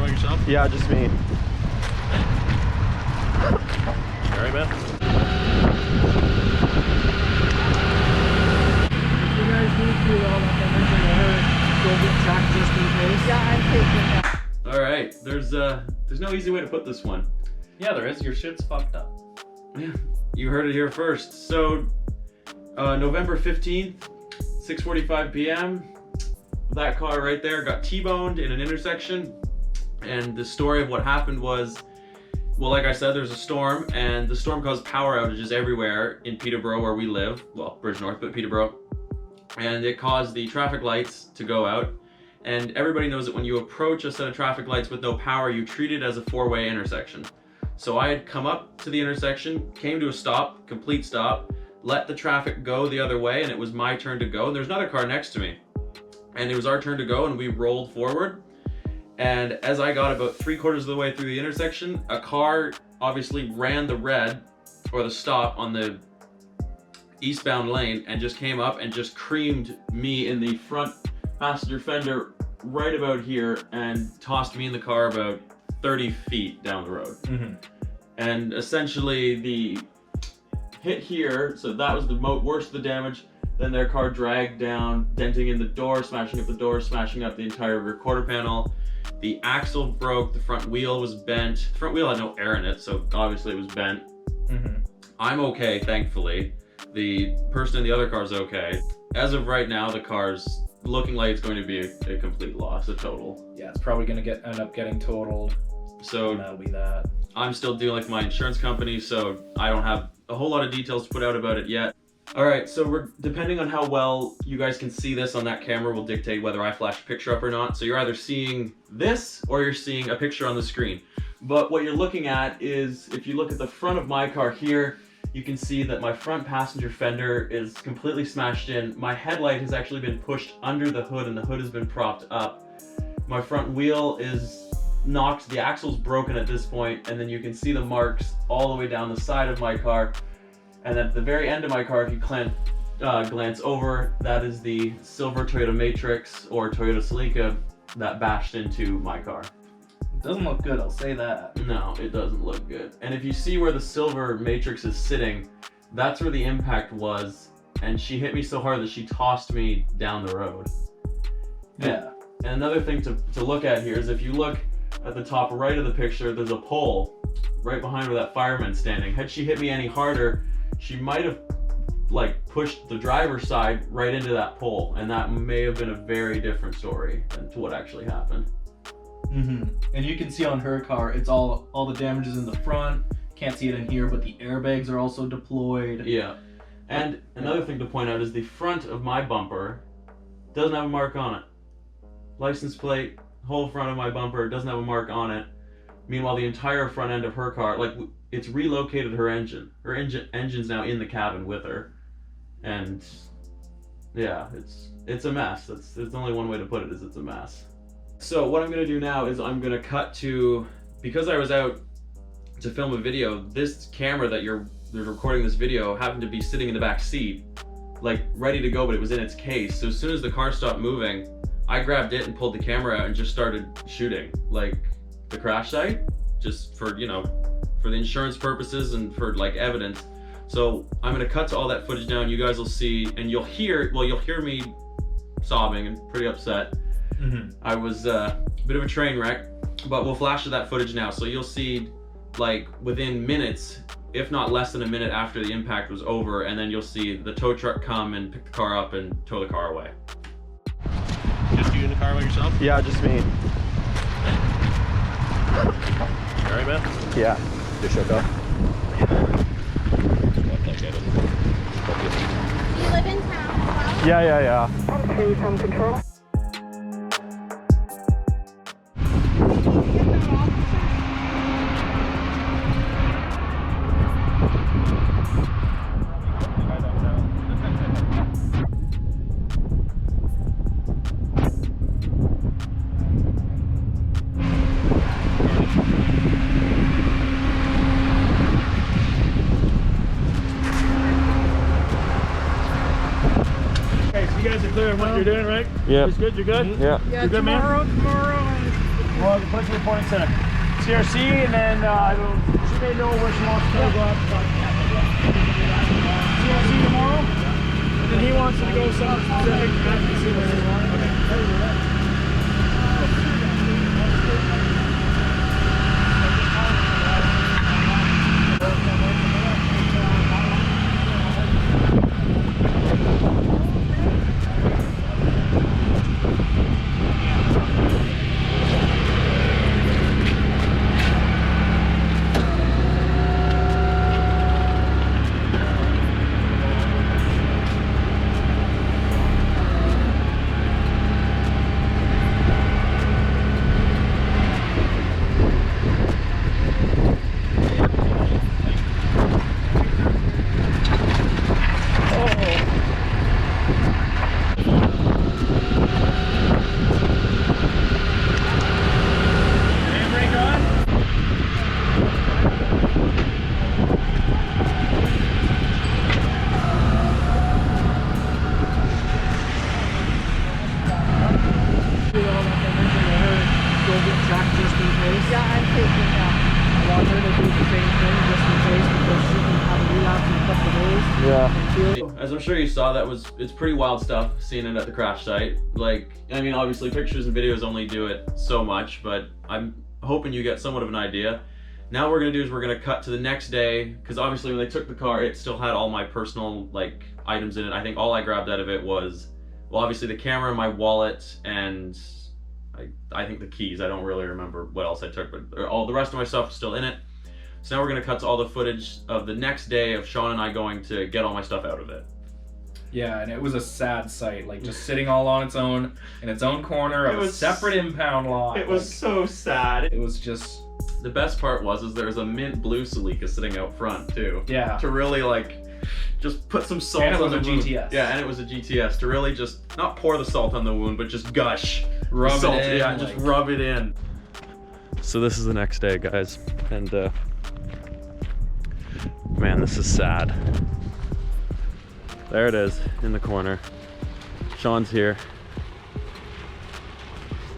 by yourself? Yeah, just me. Alright, man. If you guys need to, like I mentioned earlier, go get tracked just in case. Yeah, I'm taking that. All right, there's no easy way to put this one. Yeah, there is. Your shit's fucked up. Yeah, you heard it here first. So, November 15th, 6:45 p.m., that car right there got T-boned in an intersection. And the story of what happened was, well, like I said, there's a storm, and the storm caused power outages everywhere in Peterborough where we live. Well, Bridge North, but Peterborough. And it caused the traffic lights to go out. And everybody knows that when you approach a set of traffic lights with no power, you treat it as a four-way intersection. So I had come up to the intersection, came to a stop, complete stop, let the traffic go the other way, and it was my turn to go. And there's another car next to me. And it was our turn to go, and we rolled forward. And as I got about 3/4 of the way through the intersection, a car obviously ran the red, or the stop, on the eastbound lane, and just came up and just creamed me in the front passenger fender right about here and tossed me in the car about 30 feet down the road. Mm-hmm. And essentially the hit here, so that was the worst of the damage. Then their car dragged down, denting in the door, smashing up the door, smashing up the entire rear quarter panel. The axle broke, the front wheel was bent. The front wheel had no air in it, so obviously it was bent. Mm-hmm. I'm okay, thankfully. The person in the other car's okay. As of right now, the car's looking like it's going to be a complete loss, a total. Yeah, it's probably gonna end up getting totaled. So And that'll be that. I'm still dealing with my insurance company, so I don't have a whole lot of details to put out about it yet. All right, so we're depending on how well you guys can see this on that camera will dictate whether I flash a picture up or not. So you're either seeing this or you're seeing a picture on the screen. But what you're looking at is, if you look at the front of my car here, you can see that my front passenger fender is completely smashed in. My headlight has actually been pushed under the hood, and the hood has been propped up. My front wheel is knocked, the axle's broken at this point, and then you can see the marks all the way down the side of my car. And at the very end of my car, if you glance over, that is the silver Toyota Matrix, or Toyota CELICA, that bashed into my car. It doesn't look good, I'll say that. No, it doesn't look good. And if you see where the silver Matrix is sitting, that's where the impact was. And she hit me so hard that she tossed me down the road. Yeah. And another thing to look at here is, if you look at the top right of the picture, there's a pole right behind where that fireman's standing. Had she hit me any harder, she might have pushed the driver's side right into that pole, and that may have been a very different story than to what actually happened. Mm-hmm. And you can see on her car, it's all the damages in the front. Can't see it in here, but the airbags are also deployed. Yeah. And another thing to point out is the front of my bumper doesn't have a mark on it. License plate, whole front of my bumper doesn't have a mark on it. Meanwhile, the entire front end of her car, it's relocated her engine. Her engine's now in the cabin with her. And yeah, it's a mess. It's only one way to put it, is it's a mess. So what I'm gonna do now is I'm gonna cut to, because I was out to film a video, this camera that you're recording this video happened to be sitting in the back seat, ready to go, but it was in its case. So as soon as the car stopped moving, I grabbed it and pulled the camera out and just started shooting, the crash site, just for the insurance purposes and for evidence. So I'm gonna cut to all that footage now, and you guys will see, and you'll hear me sobbing and pretty upset. Mm-hmm. I was a bit of a train wreck, but we'll flash to that footage now. So you'll see, within minutes, if not less than a minute after the impact was over, and then you'll see the tow truck come and pick the car up and tow the car away. Just you in the car by yourself? Yeah, just me. Alright, man? Yeah. You shook up? You live in town as well? Yeah. Okay, from control. You guys are clear on what you're doing, right? Yeah. It's good, you're good? Yeah. You're good, man? Tomorrow, Well, Collision Reporting Center. CRC, and then she may know where she wants to go up. CRC tomorrow, and then he wants to go south specific. Yeah, I'm taking that. I want her to do the same thing just in case because she can have a relapse in a couple of days. Yeah. As I'm sure you saw, it's pretty wild stuff seeing it at the crash site. Like, I mean, obviously pictures and videos only do it so much, but I'm hoping you get somewhat of an idea. Now what we're gonna do is we're gonna cut to the next day, because obviously when they took the car, it still had all my personal like items in it. I think all I grabbed out of it was, well, obviously the camera, my wallet, and I think the keys. I don't really remember what else I took, but all the rest of my stuff is still in it. So now we're gonna cut to all the footage of the next day of Sean and I going to get all my stuff out of it. Yeah, and it was a sad sight, like just sitting all on its own in its own corner of a separate impound lot. It was so sad. It was just. The best part was there was a mint blue CELICA sitting out front too. Yeah. To really like just put some salt and it on was the a wound. GTS. Yeah, and it was a GTS to really just not pour the salt on the wound, but just gush. Rub salt. it in. Yeah, just rub it in. So this is the next day, guys, and man, this is sad. There it is in the corner. Sean's here.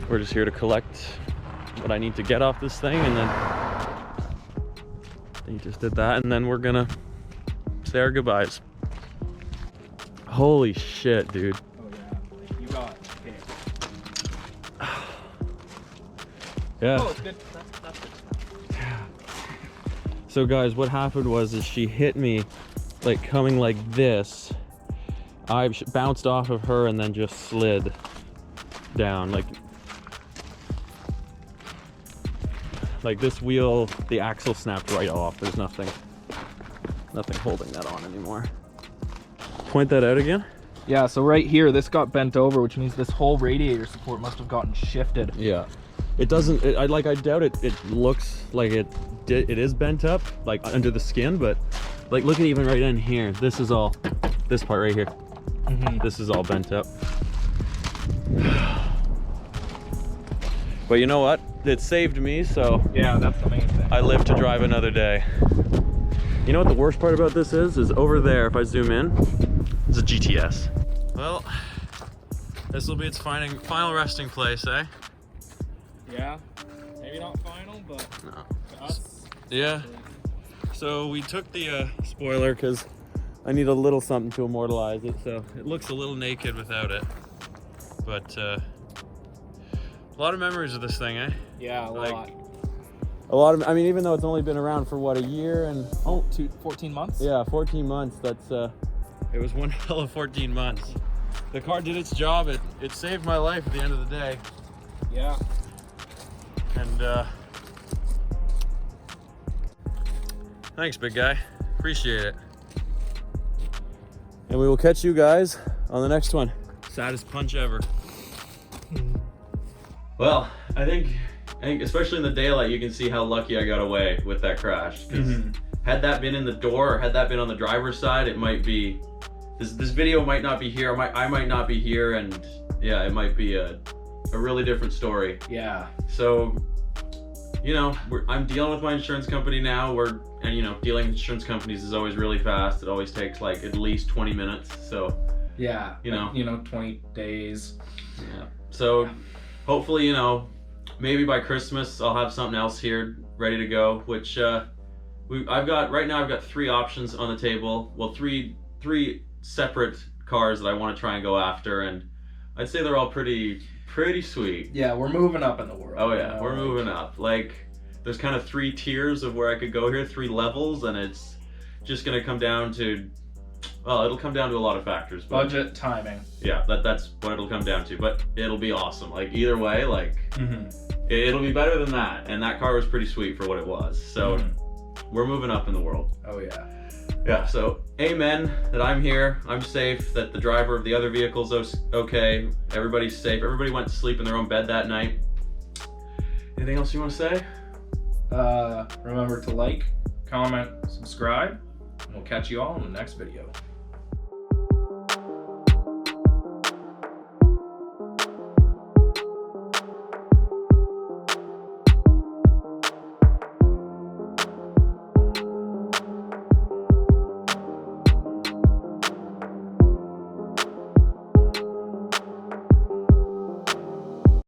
We're just here to collect what I need to get off this thing, and then he just did that, and then we're gonna say our goodbyes. Holy shit, dude. Oh yeah, you got it. Okay. Yeah. Oh, it's good. That's good. So guys, what happened was she hit me like coming like this. I bounced off of her and then just slid down like this wheel, the axle snapped right off. There's nothing holding that on anymore. Point that out again. Yeah, so right here, this got bent over, which means this whole radiator support must have gotten shifted. Yeah. It doesn't, I doubt it. It looks like it is bent up, like under the skin, but like look at even right in here. This is all, this part right here. This is all bent up. But you know what? It saved me, so yeah, that's the main thing. I live to drive another day. You know what the worst part about this is over there, if I zoom in, it's a GTS. Well, this will be its final resting place, eh? Yeah, maybe not final, but No. to us. Yeah. So we took the spoiler because I need a little something to immortalize it, so it looks a little naked without it. But a lot of memories of this thing, eh? Yeah, a lot. A lot of, I mean, even though it's only been around for what, a year and 14 months? yeah, 14 months. That's it was one hell of 14 months. The car did its job. It saved my life at the end of the day. Yeah. And thanks, big guy. Appreciate it. And we will catch you guys on the next one. Saddest punch ever. Well, I think especially in the daylight, you can see how lucky I got away with that crash. Because had that been in the door, or had that been on the driver's side, it might be, this video might not be here. I might not be here, and yeah, it might be a really different story. Yeah. So, you know, I'm dealing with my insurance company now. And you know, dealing with insurance companies is always really fast. It always takes like at least 20 minutes. So yeah, you know, 20 days. Yeah. So hopefully, you know, maybe by Christmas I'll have something else here ready to go. Which I've got 3 options on the table. Well, three separate cars that I want to try and go after, and I'd say they're all pretty sweet. Yeah, we're moving up in the world. Oh yeah, we're moving up. Like, there's kind of 3 tiers of where I could go here, 3 levels, and it's just gonna come down to, well, it'll come down to a lot of factors. But budget, timing. yeah, that's what it'll come down to. But it'll be awesome. Like, either way, like it'll be better than that. And that car was pretty sweet for what it was. So we're moving up in the world. Oh yeah. Yeah, so amen that I'm here, I'm safe, that the driver of the other vehicle's okay, everybody's safe, everybody went to sleep in their own bed that night. Anything else you want to say? Remember to like, comment, subscribe, and we'll catch you all in the next video.